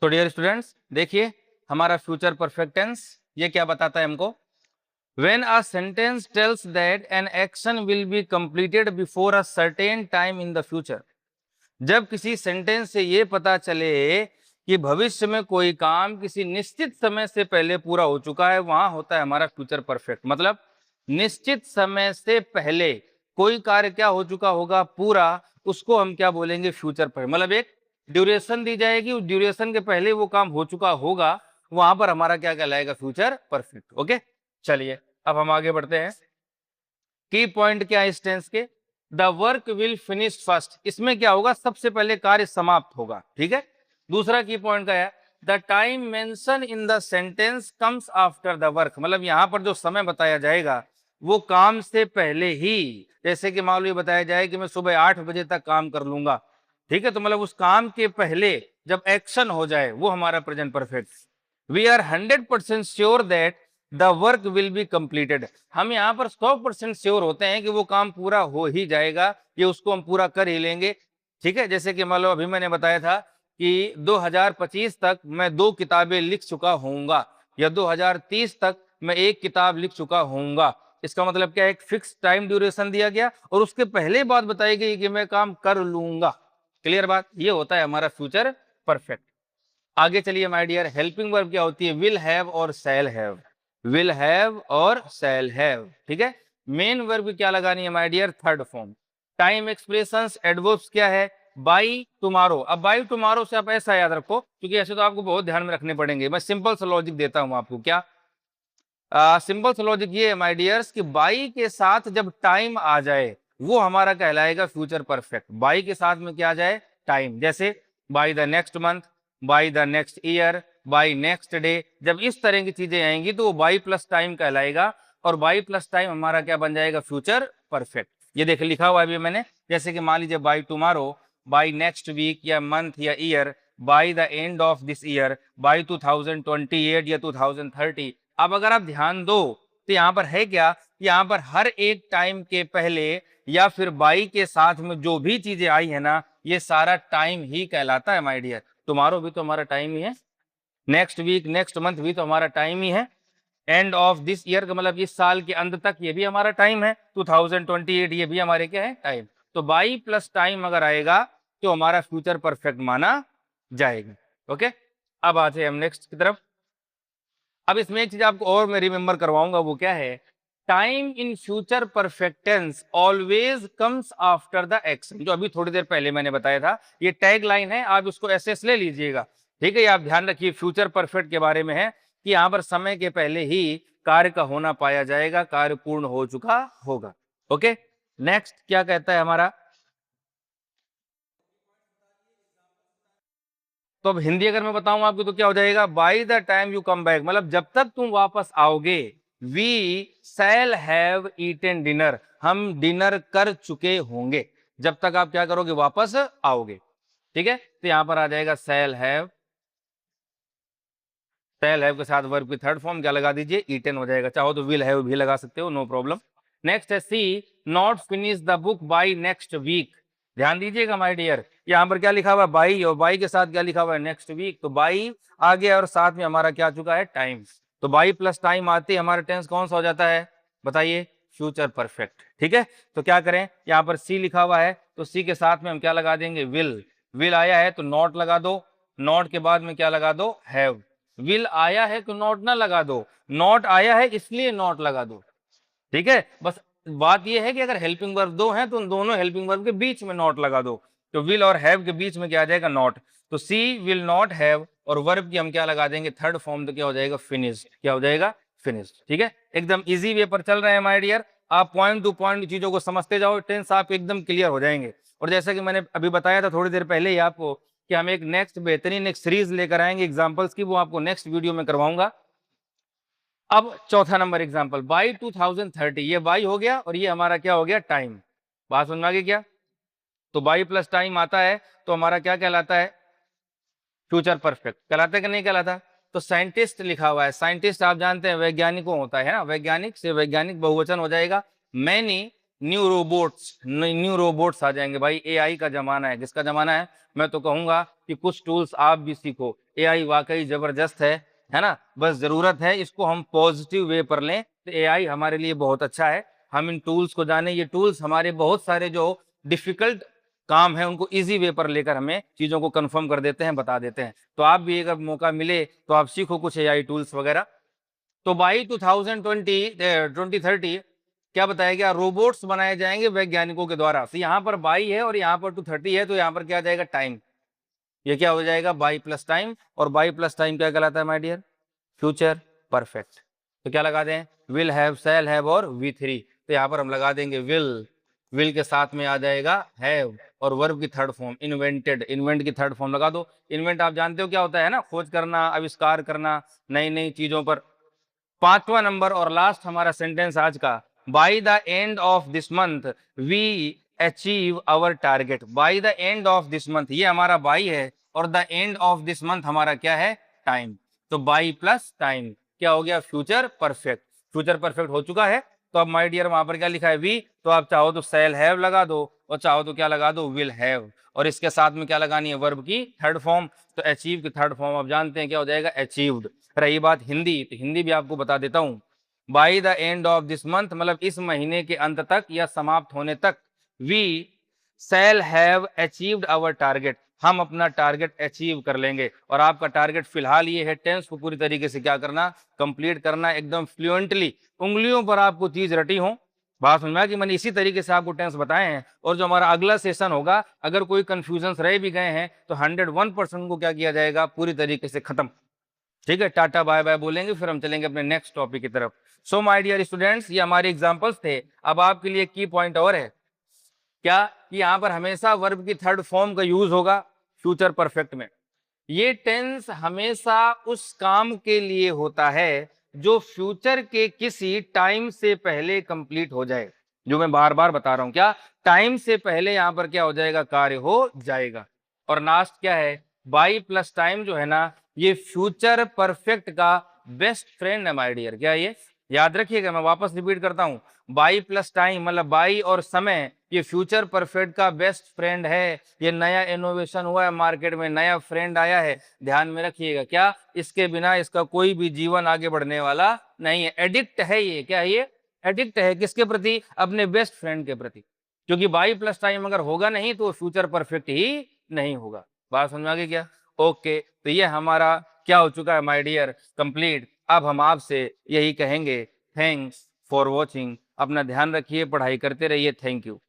तो dear students देखिए हमारा फ्यूचर परफेक्ट टेंस ये क्या बताता है हमको। When a sentence tells that an action will be completed before a certain time in the future, जब किसी सेंटेंस से ये पता चले कि भविष्य में कोई काम किसी निश्चित समय से पहले पूरा हो चुका है, वहां होता है हमारा फ्यूचर परफेक्ट। मतलब निश्चित समय से पहले कोई कार्य क्या हो चुका होगा पूरा, उसको हम क्या बोलेंगे, फ्यूचर परफेक्ट। मतलब एक ड्यूरेशन दी जाएगी, उस ड्यूरेशन के पहले वो काम हो चुका होगा, वहां पर हमारा क्या कहलाएगा, फ्यूचर परफेक्ट। ओके, चलिए अब हम आगे बढ़ते हैं। की पॉइंट क्या है इस टेंस के, the work will finish first, इसमें क्या होगा, सबसे पहले कार्य समाप्त होगा। ठीक है, दूसरा की पॉइंट क्या है, the time mention in the sentence comes after the work, मतलब यहां पर जो समय बताया जाएगा वो काम से पहले ही। जैसे कि मान लो ये बताया जाए कि मैं सुबह 8 बजे तक काम कर लूंगा, ठीक है, तो मतलब उस काम के पहले जब एक्शन हो जाए वो हमारा present perfect. We are 100% sure that the work will be completed, हम यहाँ पर 100% श्योर होते हैं कि वो काम पूरा हो ही जाएगा, ये उसको हम पूरा कर ही लेंगे। ठीक है, जैसे कि मान लो अभी मैंने बताया था कि 2025 तक मैं 2 किताबें लिख चुका होऊंगा, या 2030 तक मैं 1 किताब लिख चुका होऊंगा। इसका मतलब क्या है, एक फिक्स टाइम ड्यूरेशन दिया गया और उसके पहले बात बताई गई कि मैं काम कर लूंगा। क्लियर बात, ये होता है हमारा फ्यूचर परफेक्ट। आगे चलिए माय डियर, हेल्पिंग वर्ब क्या होती है, विल हैव और शैल हैव, विल हैव और शैल हैव। ठीक है, मेन वर्ब क्या लगानी है my dear, third form. Time expressions adverbs क्या है, बाई टुमारो। अब बाई टुमारो से आप ऐसा याद रखो, क्योंकि ऐसे तो आपको बहुत ध्यान में रखने पड़ेंगे, मैं सिंपल सा लॉजिक देता हूं आपको। क्या सिंपल सा लॉजिक ये है माय डियर्स कि बाई के साथ जब टाइम आ जाए वो हमारा कहलाएगा फ्यूचर परफेक्ट। बाई के साथ में क्या आ जाए, टाइम, जैसे by the next month, by the next year, by next day, जब इस तरह की चीजें आएंगी तो वो बाई प्लस टाइम कहलाएगा, और बाई प्लस टाइम हमारा क्या बन जाएगा, फ्यूचर परफेक्ट। ये देख लिखा हुआ है अभी मैंने, जैसे कि मान लीजिए by tomorrow, by next week या मंथ या year, by the end of this year, by 2028 या 2030। अब अगर आप ध्यान दो तो यहाँ पर है क्या, यहाँ पर हर एक टाइम के पहले या फिर बाई के साथ में जो भी चीजें आई है ना, ये सारा टाइम ही कहलाता है माय डियर। टुमारो भी तो हमारा टाइम ही है, नेक्स्ट वीक नेक्स्ट मंथ भी तो हमारा टाइम ही है, एंड ऑफ दिस ईयर का मतलब इस साल के अंत तक ये भी हमारा टाइम है, 2028 ये भी हमारे क्या है, टाइम। तो बाई प्लस टाइम अगर आएगा तो हमारा फ्यूचर परफेक्ट माना जाएगा। ओके, अब आते हैं हम नेक्स्ट की तरफ। अब इसमें एक चीज आपको और मैं रिमेंबर करवाऊंगा, वो क्या है, time in future perfect tense always comes after the action, जो अभी थोड़ी देर पहले मैंने बताया था, ये टैग लाइन है, आप इसको एसएस ले लीजिएगा। ठीक है, ये आप ध्यान रखिए, फ्यूचर परफेक्ट के बारे में है कि यहाँ पर समय के पहले ही कार्य का होना पाया जाएगा, कार्य पूर्ण हो चुका होगा। ओके, नेक्स्ट क्या कहता है हमारा, तो अब हिंदी अगर मैं बताऊं आपको तो क्या हो जाएगा, by the time you come back, मतलब जब तक तुम वापस आओगे, we shall have eaten dinner, हम डिनर कर चुके होंगे, जब तक आप क्या करोगे, वापस आओगे। ठीक है, तो यहां पर आ जाएगा शैल हैव, शैल हैव के साथ वर्ब की थर्ड फॉर्म क्या लगा दीजिए, ईटन हो जाएगा, चाहो तो विल हैव भी लगा सकते हो, नो प्रॉब्लम। नेक्स्ट है see not finish the book by next week, ध्यान दीजिएगा माय डियर, यहाँ पर क्या लिखा हुआ है, बाई, और बाई के साथ क्या लिखा हुआ है, नेक्स्ट वीक, तो बाई आ गया और साथ में हमारा क्या आ चुका है, टाइम। तो बाई प्लस टाइम आते ही हमारा टेंस कौन सा हो जाता है, बताइए, फ्यूचर परफेक्ट। ठीक है, तो क्या करें, यहाँ पर सी लिखा हुआ है तो सी के साथ में हम क्या लगा देंगे, विल, विल आया है तो नॉट लगा दो, नॉट के बाद में क्या लगा दो, हैव, विल आया है तो नॉट ना लगा दो, नॉट आया है इसलिए नॉट लगा दो। ठीक है, बस बात यह है कि अगर हेल्पिंग वर्ब दो हैं तो उन दोनों हेल्पिंग वर्ब के बीच में नॉट लगा दो, तो विल और हैव के बीच में क्या आ जाएगा, नॉट। तो सी विल नॉट हैव और वर्ब की हम क्या लगा देंगे, थर्ड फॉर्म, तो क्या हो जाएगा, फिनिश्ड, क्या हो जाएगा, फिनिश्ड। ठीक है, एकदम इजी वे पर चल रहे हैं माय डियर, आप पॉइंट टू पॉइंट चीजों को समझते जाओ, टेंस आप एकदम क्लियर हो जाएंगे। और जैसा कि मैंने अभी बताया था थोड़ी देर पहले ही आपको कि हम एक नेक्स्ट बेहतरीन एक सीरीज लेकर आएंगे एग्जाम्पल्स की, वो आपको नेक्स्ट वीडियो में करवाऊंगा। अब चौथा नंबर एग्जांपल, बाई 2030, ये बाई हो गया और ये हमारा क्या हो गया, टाइम। बात समझ में आ गई क्या, तो बाई प्लस टाइम आता है तो हमारा क्या कहलाता है, फ्यूचर परफेक्ट कहलाता है कि नहीं कहलाता। तो साइंटिस्ट लिखा हुआ है, साइंटिस्ट आप जानते हैं वैज्ञानिकों होता है ना, वैज्ञानिक से वैज्ञानिक बहुवचन हो जाएगा, मैनी न्यू रोबोट्स आ जाएंगे भाई। एआई का जमाना है। किसका जमाना है? मैं तो कहूंगा कि कुछ टूल्स आप भी सीखो। एआई वाकई जबरदस्त है ना? बस जरूरत है इसको हम पॉजिटिव वे पर लें तो एआई हमारे लिए बहुत अच्छा है। हम इन टूल्स को जाने। ये टूल्स हमारे बहुत सारे जो डिफिकल्ट काम है उनको इजी वे पर लेकर हमें चीजों को कंफर्म कर देते हैं, बता देते हैं। तो आप भी अगर मौका मिले तो आप सीखो कुछ एआई टूल्स वगैरह। तो बाई 2030 क्या बताया गया? रोबोट्स बनाए जाएंगे वैज्ञानिकों के द्वारा। तो यहाँ पर बाई है और यहाँ पर 230 है, तो यहाँ पर क्या आ जाएगा? टाइम। ये क्या हो जाएगा? By plus time. और बाई प्लस टाइम क्या कहलाता है माय डियर? Future perfect. तो क्या लगा दें? विल हैव, शैल हैव और V3। तो यहाँ पर हम लगा देंगे विल के साथ में आ जाएगा हैव और वर्ब की थर्ड फॉर्म इन्वेंटेड। इन्वेंट की थर्ड फॉर्म लगा दो। इन्वेंट आप जानते हो क्या होता है ना? खोज करना, आविष्कार करना नई नई चीजों पर। पांचवा नंबर और लास्ट हमारा सेंटेंस आज का, by the end of this month we achieve our target. By the end of this month, ये हमारा बाई है और the end of this month हमारा क्या है? टाइम। तो बाई प्लस टाइम क्या हो गया? Future perfect. फ्यूचर परफेक्ट हो चुका है। तो अब माय डियर वहां पर क्या लिखा है? वी। तो आप चाहो तो शैल हैव लगा दो और चाहो तो क्या लगा दो? Will have. और इसके साथ में क्या लगानी है? वर्ब की थर्ड फॉर्म। तो अचीव की थर्ड फॉर्म आप जानते हैं क्या हो जाएगा? अचीव्ड। रही बात हिंदी, तो हिंदी भी आपको बता देता हूं। By the end of this month मतलब इस महीने के अंत तक या समाप्त होने तक, we shall have achieved our target. हम अपना टारगेट अचीव कर लेंगे। और आपका टारगेट फिलहाल ये है टेंस को पूरी तरीके से क्या करना? कंप्लीट करना, एकदम फ्लुएंटली, उंगलियों पर आपको चीज रटी हो। बात समझ में आया कि मैंने इसी तरीके से आपको टेंस बताए हैं। और जो हमारा अगला सेशन होगा, अगर कोई कंफ्यूजन रह भी गए हैं तो 101% को क्या किया जाएगा? पूरी तरीके से खत्म। ठीक है, टाटा बाय बाय बोलेंगे, फिर हम चलेंगे अपने नेक्स्ट टॉपिक की तरफ। सो माय डियर स्टूडेंट्स, ये हमारे एग्जांपल्स थे। अब आपके लिए की पॉइंट और है क्या कि यहां पर हमेशा वर्ब की थर्ड फॉर्म का यूज होगा फ्यूचर परफेक्ट में। ये टेंस हमेशा उस काम के लिए होता है जो फ्यूचर के किसी टाइम से पहले कंप्लीट हो जाए। जो मैं बार बार बता रहा हूं, क्या टाइम से पहले यहां पर क्या हो जाएगा? कार्य हो जाएगा। और लास्ट क्या है? बाई प्लस टाइम जो है ना, ये फ्यूचर परफेक्ट का बेस्ट फ्रेंड है माय डियर। क्या ये याद रखिएगा, मैं वापस रिपीट करता हूं। बाई प्लस टाइम मतलब बाई और समय, ये फ्यूचर परफेक्ट का बेस्ट फ्रेंड है। ये नया इनोवेशन हुआ है मार्केट में, नया फ्रेंड आया है, ध्यान में रखिएगा। क्या इसके बिना इसका कोई भी जीवन आगे बढ़ने वाला नहीं है। एडिक्ट है ये। क्या है ये? एडिक्ट है किसके प्रति? अपने बेस्ट फ्रेंड के प्रति। क्योंकि बाई प्लस टाइम अगर होगा नहीं तो फ्यूचर परफेक्ट ही नहीं होगा। बात समझ में आ गई क्या? ओके, तो ये हमारा क्या हो चुका है माय डियर? कंप्लीट। अब हम आपसे यही कहेंगे, थैंक्स फॉर वॉचिंग। अपना ध्यान रखिए, पढ़ाई करते रहिए। Thank you.